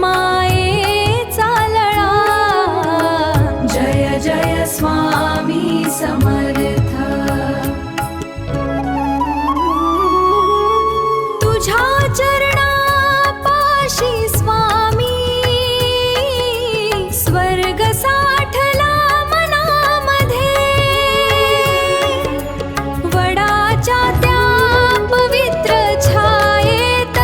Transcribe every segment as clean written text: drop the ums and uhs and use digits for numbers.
मायेचा लळा। जय जय स्वामी समर्थ। तुझ्या चरणापाशी स्वामी स्वर्ग साठला मनामध्ये। वडाच्या त्या पवित्र छायेत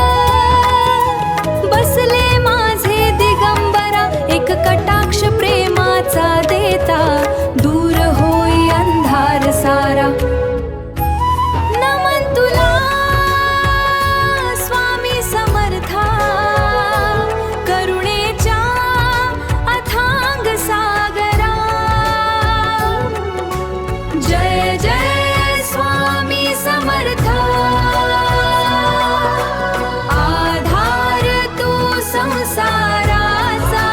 बसले माझे दिगंबरा। एक कटाक्ष प्रेमाचा देता दूर होई अंधार सारा। नमन तुला स्वामी समर्था, करुणेच्या अथांग सागरा। जय जय स्वामी समर्था। आधार तू संसाराचा,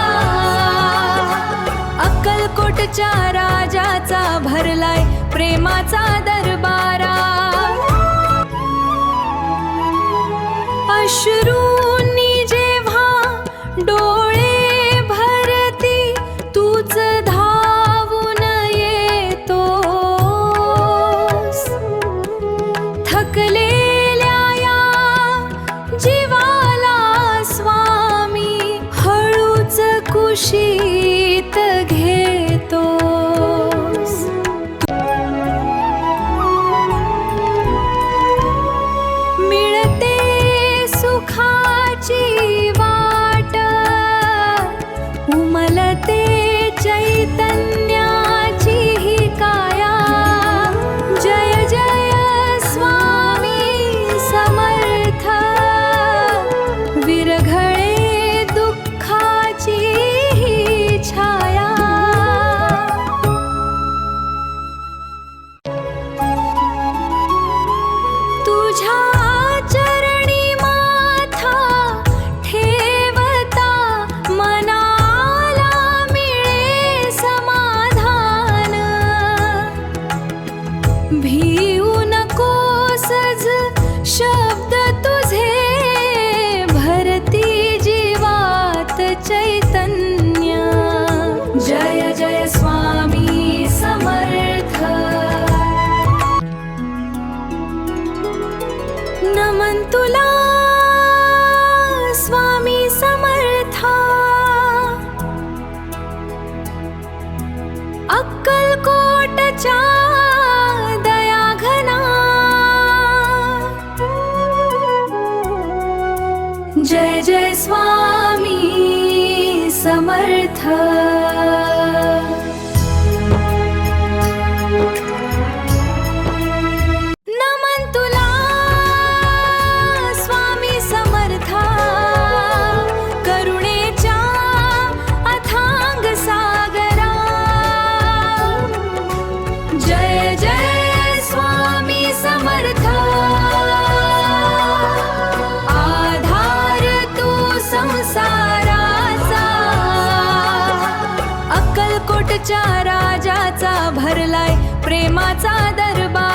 अक्कलकोटच्या राजाचा भरलाय प्रेमाचा दरबारा। अश्रूंनी जेव्हा डोळे भरती तूच धावून येतोस। थकलेल्या या जीवाला स्वामी हळूच कुशीत घेतोस। मिळते सुखाची वाट, उमलते चैतन्याची ही काया। जय जय स्वामी समर्थ। विरघळे दुःखाची ही छाया। तुझ्या चरणी माथा ठेवता मनाला मिळे समाधान। भिऊ नकोस शब्द तुझे भरती जीवात चैतन्य। जय जय स्वामी समर्थ। नमन तुला स्वामी समर्था। अक्कलकोटच्या दयाघना। जय जय स्वामी समर्थ। नमन तुला स्वामी समर्था, करुणेच्या अथांग सागरा। जय जय स्वामी समर्थ। आधार तू संसाराचा, अक्कलकोटच्या राजाचा भरलाय प्रेमाचा दरबार।